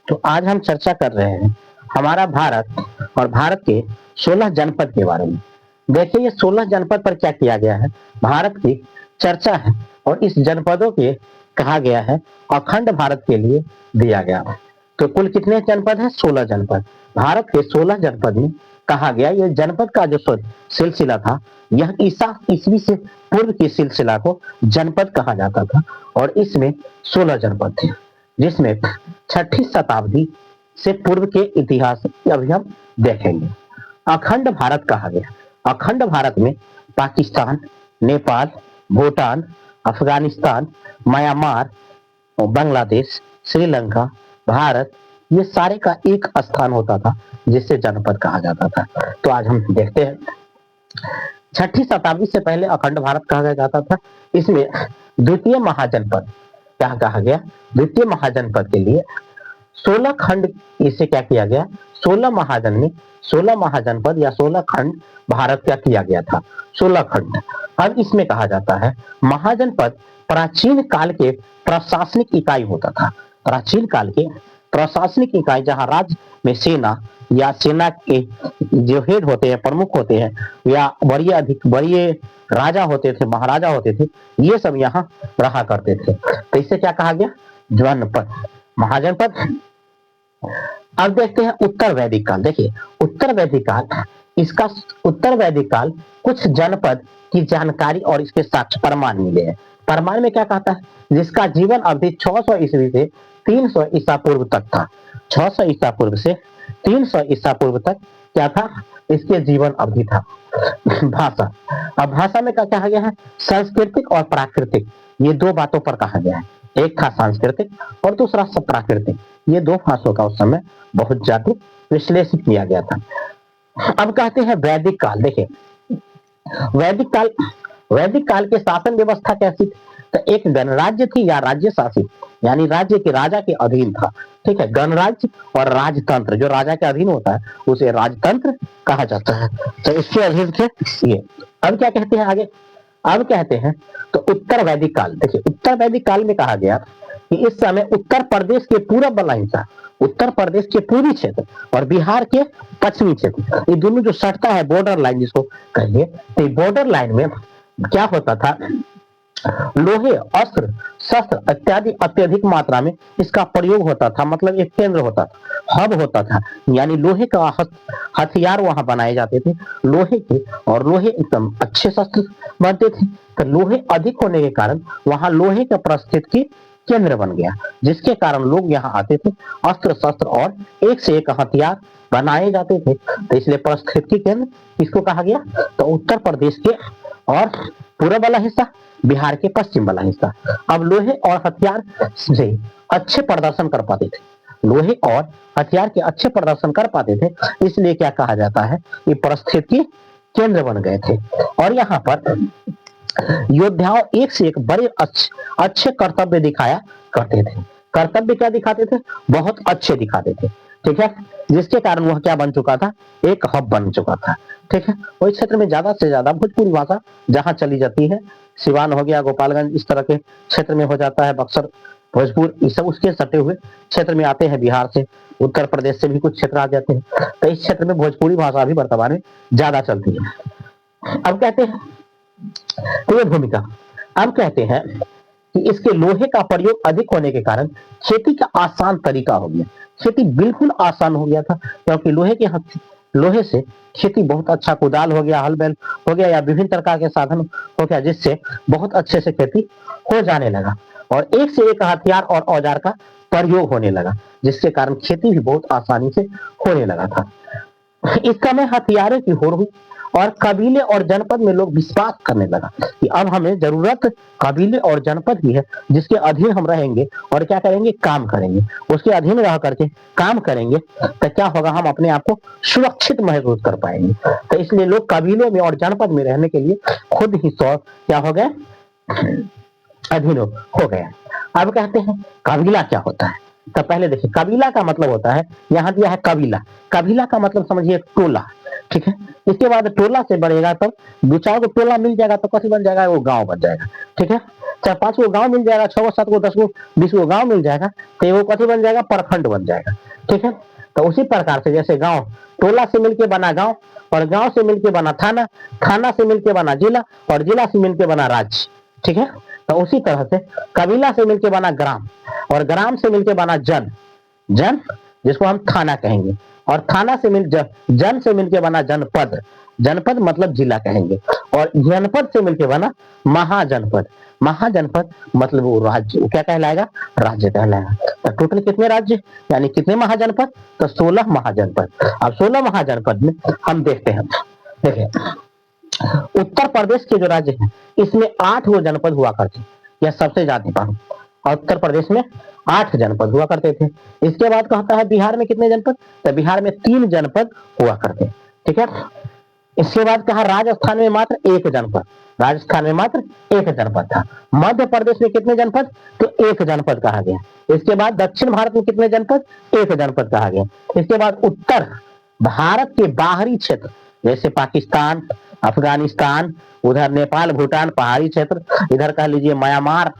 तो आज हम चर्चा कर रहे हैं हमारा भारत और भारत के 16 जनपद के बारे में। देखिए ये 16 जनपद पर क्या किया गया है, भारत की चर्चा है और इस जनपदों के कहा गया है अखंड भारत के लिए दिया गया है। तो कुल कितने जनपद हैं? 16 जनपद। भारत के 16 जनपद में कहा गया ये जनपद का जो सिलसिला था यह ईसा ईसवी से पूर्व की सिलसिला को जनपद कहा जाता था और इसमें 16 जनपद थे, जिसमें 6ठी शताब्दी से पूर्व के इतिहास अभी हम देखेंगे। अखंड भारत कहा गया। अखंड भारत में पाकिस्तान, नेपाल, भूटान, अफगानिस्तान, म्यांमार, बांग्लादेश, श्रीलंका, भारत, ये सारे का एक स्थान होता था जिसे जनपद कहा जाता था। तो आज हम देखते हैं 6ठी शताब्दी से पहले अखंड भारत कहा जाता था। इसमें द्वितीय महाजनपद क्या कहा गया? द्वितीय महाजनपद के लिए 16 खंड इसे क्या किया गया? 16 महाजन में 16 महाजनपद या 16 खंड भारत का किया गया था। 16 खंड। अब इसमें कहा जाता है महाजनपद प्राचीन काल के प्रशासनिक इकाई होता था। प्राचीन काल के प्रशासनिक इकाई जहां राज्य में सेना या सेना के जो हेड होते हैं, प्रमुख होते हैं या बड़े राजा होते थे, महाराजा होते थे, ये सब यहाँ रहा करते थे। तो इसे क्या कहा गया? जनपद, महाजनपद। अब देखते हैं उत्तर वैदिक काल। देखिए उत्तर वैदिक काल, इसका उत्तर वैदिक काल कुछ जनपद की जानकारी और इसके साक्ष्य प्रमाण मिले हैं। प्रमाण में क्या कहता है? जिसका जीवन अवधि 600 ईस्वी से 300 ईसा पूर्व तक था। 600 ईसा पूर्व से 300 ईसा पूर्व तक क्या था? इसके जीवन अवधि था। भाषा। अब भाषा में क्या कहा गया है? सांस्कृतिक और प्राकृतिक, ये दो बातों पर कहा गया है। एक था सांस्कृतिक और दूसरा सब प्राकृतिक। ये दो भाषाओं का उस समय बहुत ज्यादा विश्लेषित किया गया था। अब कहते हैं वैदिक काल। देखिए वैदिक काल के शासन व्यवस्था कैसी थी? तो एक गणराज्य थी या राज्य शासित, यानी राज्य के राजा के अधीन था। ठीक है, गणराज्य और राजतंत्र, जो राजा के अधीन होता है उसे राजतंत्र कहा जाता है। तो इसके अधीन थे ये। अब क्या कहते हैं आगे? अब कहते हैं तो उत्तर वैदिक काल। देखिए उत्तर वैदिक काल में कहा गया कि इस समय उत्तर प्रदेश के पूरब वाला हिस्सा, उत्तर प्रदेश के पूर्वी क्षेत्र और बिहार के पश्चिमी क्षेत्र, ये दोनों जो सटता है बॉर्डर लाइन जिसको कहिए, तो बॉर्डर लाइन में क्या होता था? लोहे, अस्त्र, शस्त्र इत्यादि अत्यधिक मात्रा में इसका प्रयोग होता था। मतलब एक केंद्र होता था, हब होता था, यानी लोहे का हथियार वहां बनाए जाते थे, लोहे के, और लोहे एकदम अच्छे शस्त्र बनते थे। तो लोहे अधिक होने के कारण वहां लोहे का परिस्थिति केंद्र बन गया, जिसके कारण लोग यहाँ आते थे, अस्त्र शस्त्र और एक से एक हथियार बनाए जाते थे। तो इसलिए परिस्थिति केंद्र किसको कहा गया? तो उत्तर प्रदेश के और पूर्व वाला हिस्सा, बिहार के पश्चिम वाला हिस्सा। अब लोहे और हथियार से अच्छे प्रदर्शन कर पाते थे, लोहे और हथियार के अच्छे प्रदर्शन कर पाते थे, इसलिए क्या कहा जाता है? ये परिस्थिति केंद्र बन गए थे। और यहाँ पर योद्धाओं एक से एक बड़े अच्छे कर्तव्य दिखाया करते थे। कर्तव्य क्या दिखाते थे? बहुत अच्छे दिखाते थे। ठीक है, जिसके कारण वह क्या बन चुका था? एक हब बन चुका था। ठीक है, वही क्षेत्र में ज्यादा से ज्यादा भोजपुरी भाषा जहां चली जाती है, सिवान हो गया, गोपालगंज, इस तरह के क्षेत्र में हो जाता है, बक्सर, भोजपुर, ये सब उसके सटे हुए क्षेत्र में आते हैं। बिहार से, उत्तर प्रदेश से भी कुछ क्षेत्र आ जाते हैं। तो इस क्षेत्र में भोजपुरी भाषा भी वर्तमान में ज्यादा चलती है। अब कहते हैं तो ये भूमिका। अब कहते हैं कि इसके लोहे का प्रयोग अधिक होने के कारण खेती का आसान तरीका हो गया। खेती बिल्कुल आसान हो गया था, क्योंकि लोहे से खेती बहुत अच्छा, कुदाल हो गया, हल बैल हो गया या विभिन्न प्रकार के साधन हो गया, जिससे बहुत अच्छे से खेती हो जाने लगा और एक से एक हथियार और औजार का प्रयोग होने लगा, जिसके कारण खेती भी बहुत आसानी से होने लगा था। इस समय हथियारों की होड़ हुई और कबीले और जनपद में लोग विश्वास करने लगा कि अब हमें जरूरत कबीले और जनपद की है, जिसके अधीन हम रहेंगे और क्या करेंगे? काम करेंगे। उसके अधीन रह करके काम करेंगे तो क्या होगा? हम अपने आप को सुरक्षित महसूस कर पाएंगे। तो इसलिए लोग कबीलों में और जनपद में रहने के लिए खुद ही क्या हो गए? अधीन हो गए। अब कहते हैं कबीला क्या होता है? तो पहले देखिए कबीला का मतलब होता है, यहाँ दिया है कबीला। कबीला का मतलब समझिए टोला। ठीक है, इसके बाद टोला से बढ़ेगा तो दो चार को टोला मिल जाएगा तो कथी बन जाएगा? वो गांव बन जाएगा। ठीक है, चाहे 5 गो गांव मिल जाएगा, 6 गो 7 गो 10 गो 20 गो गांव मिल जाएगा, तो वो कथी बन जाएगा, प्रखंड बन जाएगा। ठीक है, तो उसी प्रकार से जैसे गांव टोला से मिलकर बना गांव, और गांव से मिलकर बना थाना, थाना से मिलकर बना जिला, और जिला से मिलकर बना राज्य। ठीक है, तो उसी तरह से कबीला से मिलकर बना ग्राम, और ग्राम से मिलकर बना जन, जन जिसको हम थाना कहेंगे, और थाना से जन से मिलकर बना जनपद, जनपद मतलब जिला कहेंगे, और जनपद से मिलकर बना महाजनपद, महाजनपद मतलब वो राज्य, वो क्या कहलाएगा, राज्य कहलाएगा। तो टोटल कितने राज्य यानी कितने महाजनपद, तो 16 महाजनपद। अब 16 महाजनपद में हम देखते हैं, देखिए उत्तर प्रदेश के जो राज्य है इसमें 8 गो जनपद हुआ करते, यह सबसे ज्यादा पाऊं, और उत्तर प्रदेश में 8 जनपद हुआ करते थे। इसके बाद कहता है बिहार में कितने जनपद, तो बिहार में 3 जनपद हुआ करते। ठीक है, इसके बाद कहा राजस्थान में मात्र 1 जनपद, राजस्थान में मात्र 1 जनपद था। मध्य प्रदेश में कितने जनपद, तो 1 जनपद कहा गया। इसके बाद दक्षिण भारत में कितने जनपद, 1 जनपद कहा गया। इसके बाद उत्तर भारत के बाहरी क्षेत्र जैसे पाकिस्तान, अफगानिस्तान, उधर नेपाल, भूटान, पहाड़ी क्षेत्र, इधर कह लीजिए म्यांमार,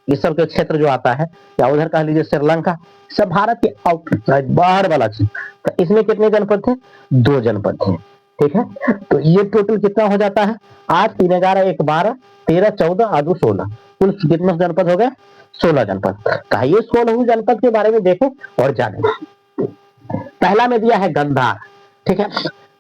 इस सब के क्षेत्र जो आता है, या उधर कह लीजिए श्रीलंका, सब भारत के बाहर वाला क्षेत्र, तो इसमें कितने जनपद थे, 2 जनपद थे। ठीक है, तो ये टोटल कितना हो जाता है, 8 3 11 1 12 13 14 और 2 16, कुल कितने जनपद हो गए, 16 जनपद। तो ये 16 जनपद के बारे में देखें और जाने। पहला में दिया है गंधार। ठीक है,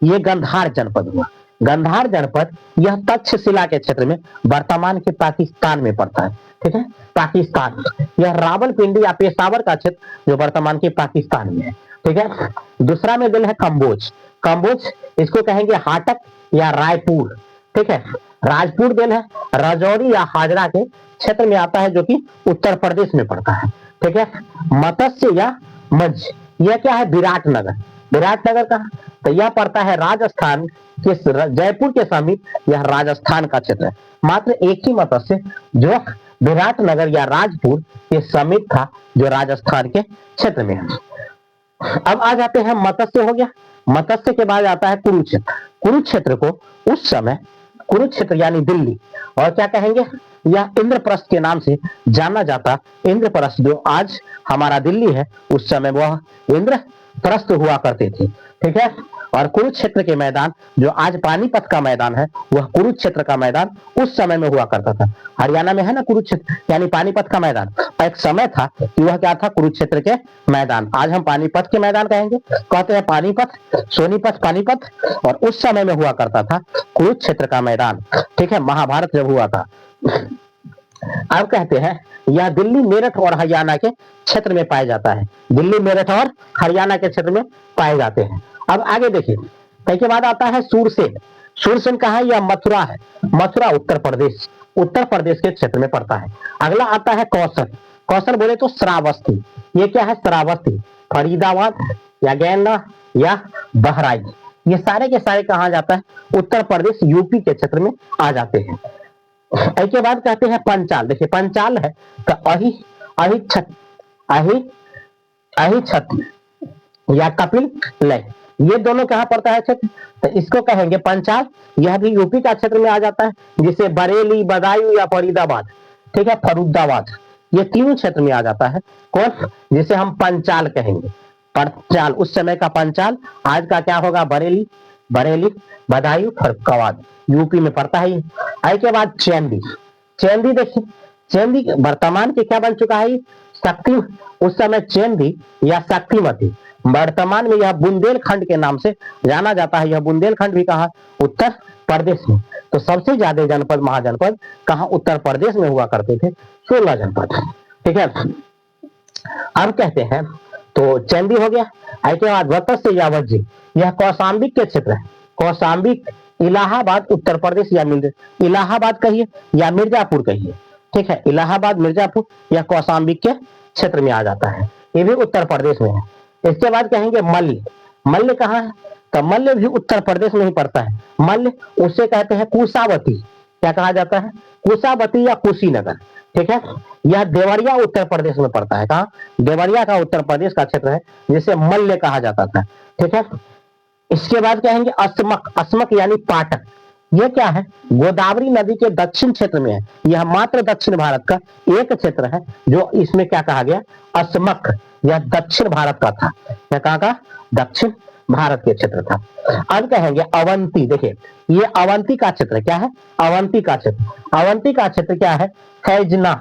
ये गंधार जनपद हुआ। गंधार जनपद यह तक्षशिला के क्षेत्र में वर्तमान के पाकिस्तान में पड़ता है। ठीक है, पाकिस्तान, यह रावलपिंडी या पेशावर का क्षेत्र जो वर्तमान के पाकिस्तान में है। ठीक है, दूसरा में दिल है कंबोज। कंबोज इसको कहेंगे हाटक या रायपुर। ठीक है, राजपुर दिल है राजौरी या हाजरा के क्षेत्र में आता है, जो कि उत्तर प्रदेश में पड़ता है। ठीक है, मत्स्य या मत्स्य यह क्या है, विराटनगर। विराटनगर कहाँ, तो यह पड़ता है राजस्थान के जयपुर के समीप, यह राजस्थान का क्षेत्र है। मात्र एक ही मत्स्य जो विराटनगर या राजपुर के समीप था, जो राजस्थान के क्षेत्र में है। अब आ जाते हैं, मत्स्य हो गया, मत्स्य के बाद आता है कुरुक्षेत्र। कुरुक्षेत्र को उस समय, कुरुक्षेत्र यानी दिल्ली, और क्या कहेंगे, यह इंद्रप्रस्थ के नाम से जाना जाता। इंद्रप्रस्थ जो आज हमारा दिल्ली है, उस समय वह इंद्रप्रस्थ हुआ करते थे। ठीक है, और कुरुक्षेत्र के मैदान जो आज पानीपत का मैदान है, वह कुरुक्षेत्र का मैदान उस समय में हुआ करता था। हरियाणा में है ना कुरुक्षेत्र यानी पानीपत का मैदान, एक समय था कि वह क्या था, कुरुक्षेत्र के मैदान। आज हम पानीपत के मैदान कहेंगे, कहते हैं पानीपत, सोनीपत, पानीपत, और उस समय में हुआ करता था कुरुक्षेत्र का मैदान। ठीक है, महाभारत जब हुआ था। अब कहते हैं यह दिल्ली, मेरठ और हरियाणा के क्षेत्र में पाया जाता है। दिल्ली, मेरठ और हरियाणा के क्षेत्र में पाए जाते हैं। अब आगे देखिए, इसके बाद आता है सूरसेन। सूरसेन कहाँ है, यह मथुरा है। मथुरा उत्तर प्रदेश, उत्तर प्रदेश के क्षेत्र में पड़ता है। अगला आता है कौशल। कौशल बोले तो श्रावस्ती। ये क्या है, श्रावस्ती, फरीदाबाद या गैंडा या बहराइच, ये सारे के सारे कहाँ जाता है, उत्तर प्रदेश यूपी के क्षेत्र में आ जाते हैं। इसके बाद कहते हैं पंचाल। देखिए पंचाल है तो अहिछत या कपिल लय, ये दोनों कहाँ पड़ता है क्षेत्र, तो इसको कहेंगे पंचाल। यह भी यूपी का क्षेत्र में आ जाता है, जिसे बरेली, बदायूं या फरीदाबाद, ठीक है, फरुद्दाबाद, ये तीनों क्षेत्र में आ जाता है। कौन, जिसे हम पंचाल कहेंगे। पंचाल उस समय का पंचाल, आज का क्या होगा, बरेली, बरेली, बदायूं, फरुखाबाद, यूपी में पड़ता है। इसके बाद चेंदी। चेंदी देखिए, चेंदी वर्तमान के क्या बन चुका है, शक्ति। उस समय चेंदी या शक्तिमती, वर्तमान में यह बुंदेलखंड के नाम से जाना जाता है। यह बुंदेलखंड भी कहा, उत्तर प्रदेश में। तो सबसे ज्यादा जनपद, महाजनपद कहाँ, उत्तर प्रदेश में हुआ करते थे, 16 जनपद। ठीक है, अब कहते हैं तो चेंदी हो गया। इसके बाद वत्स्य या वज्जी, यह कौशाम्बी के क्षेत्र है। कौशाम्बी, इलाहाबाद उत्तर प्रदेश या इलाहाबाद कहिए या मिर्जापुर कहिए। ठीक है, इलाहाबाद, मिर्जापुर या कौशाम्बी के क्षेत्र में आ जाता है, ये भी उत्तर प्रदेश में है। इसके बाद कहेंगे मल्ल। मल्ल कहाँ है, तो मल्ल भी उत्तर प्रदेश में ही पड़ता है। मल्ल, उसे कहते हैं कुशावती, क्या कहा जाता है, कुशावती या कुशीनगर। ठीक है, यह देवरिया उत्तर प्रदेश में पड़ता है। कहाँ, देवरिया का उत्तर प्रदेश का क्षेत्र है, जिसे मल्ल कहा जाता था। ठीक है, इसके बाद कहेंगे अस्मक। अस्मक यानी पाटक, ये क्या है, गोदावरी नदी के दक्षिण क्षेत्र में है। यह मात्र दक्षिण भारत का एक क्षेत्र है जो इसमें क्या कहा गया, अस्मक, यह दक्षिण भारत का था। यह कहाँ का, दक्षिण भारत के क्षेत्र था। अब कहेंगे अवंती। देखिए ये अवंती का क्षेत्र क्या है, अवंती का क्षेत्र। अवंती का क्षेत्र क्या है, फैजना,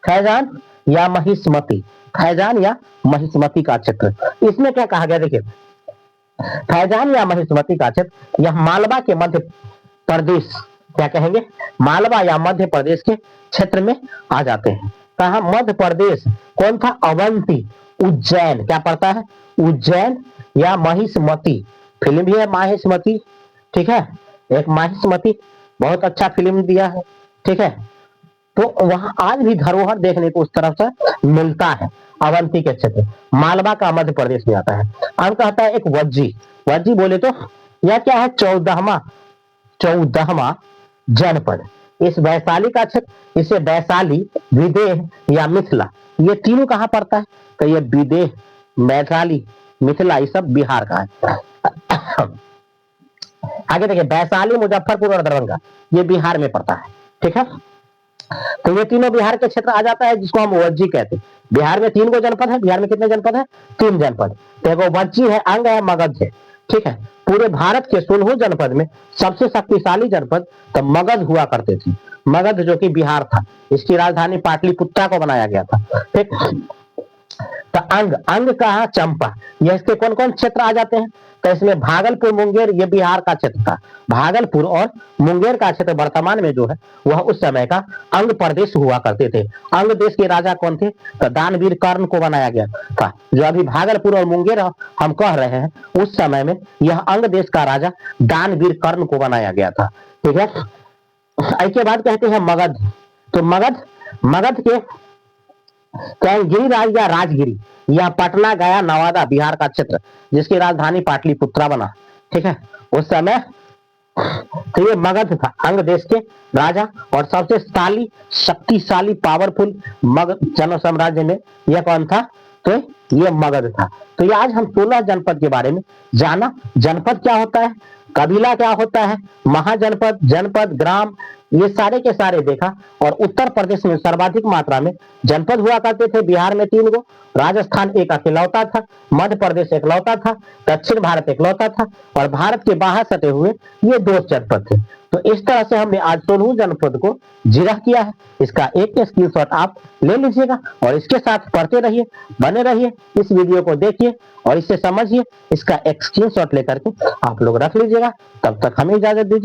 फैजान या महिष्मती, फैजान या महिष्मती का क्षेत्र। इसमें क्या कहा गया, देखिए फैजान या महिष्मती का क्षेत्र यह मालवा के मध्य प्रदेश, क्या कहेंगे, मालवा या मध्य प्रदेश के क्षेत्र में आ जाते हैं। कहा, मध्य प्रदेश। कौन था, अवंती। उज्जैन, क्या पड़ता है, उज्जैन या महिष्मती। फिल्म भी है महिष्मती, ठीक है, एक महिष्मती, बहुत अच्छा फिल्म दिया है, ठीक है। तो वहां आज भी धरोहर देखने को उस तरफ से मिलता है। अवंती के क्षेत्र मालवा का मध्य प्रदेश में आता है। अब कहता है एक वज्जी। वज्जी बोले तो यह क्या है, 14वां जनपद। इस वैशाली का क्षेत्र, इसे वैशाली, विदेह या मिथिला, ये तीनों कहां पड़ता है, तो ये विदेह, वैशाली, मिथिला, ये सब बिहार का है। आगे देखिए वैशाली, मुजफ्फरपुर और दरभंगा, ये बिहार में पड़ता है, ठीक है। तो ये तीनों बिहार के क्षेत्र आ जाता है, जिसको हम वज्जी कहते हैं। बिहार में 3 गो जनपद है। बिहार में कितने जनपद है, 3 जनपद। तो एक वज्जी है, अंग है, मगध है, ठीक है। पूरे भारत के 16 जनपद में सबसे शक्तिशाली जनपद तो मगध हुआ करते थे। मगध जो कि बिहार था, इसकी राजधानी पाटलिपुत्रा को बनाया गया था, ठीक। तो अंग, अंग कहा, चंपा। ये इसके कौन कौन क्षेत्र आ जाते हैं, तो इसमें भागलपुर, मुंगेर, ये बिहार का क्षेत्र था। भागलपुर और मुंगेर का क्षेत्र वर्तमान में जो है वह उस समय का अंग प्रदेश हुआ करते थे। अंग देश के राजा कौन थे, तो दानवीर कर्ण को बनाया गया था। जो अभी भागलपुर और मुंगेर हम कह रहे हैं, उस समय में यह अंग देश का राजा दानवीर कर्ण को बनाया गया था, ठीक है। इसके बाद कहते हैं मगध। तो मगध, मगध के गिरिराज या राजगिरी, यह पटना, गया, नवादा, बिहार का क्षेत्र, जिसकी राजधानी पाटलिपुत्रा बना, ठीक है, उस समय। तो ये मगध था, अंग देश के राजा और सबसे शक्तिशाली पावरफुल मगध जन साम्राज्य में यह कौन था, तो ये मगध था। तो ये आज हम 16 जनपद के बारे में जाना। जनपद क्या होता है, कबीला क्या होता है, महाजनपद, जनपद, ग्राम, ये सारे के सारे देखा। और उत्तर प्रदेश में सर्वाधिक मात्रा में जनपद हुआ करते थे। बिहार में 3 गो, राजस्थान एक अकेलौता था, मध्य प्रदेश एकलौता था, दक्षिण भारत एकलौता था, और भारत के बाहर सटे हुए ये 2 जनपद थे। तो इस तरह से हमने आज 16 जनपद को जिला किया है। इसका एक स्क्रीनशॉट आप ले लीजिएगा और इसके साथ पढ़ते रहिए, बने रहिए, इस वीडियो को देखिए और इसे समझिए। इसका एक स्क्रीनशॉट लेकर के आप लोग रख लीजिएगा। तब तक हमें इजाजत दीजिए।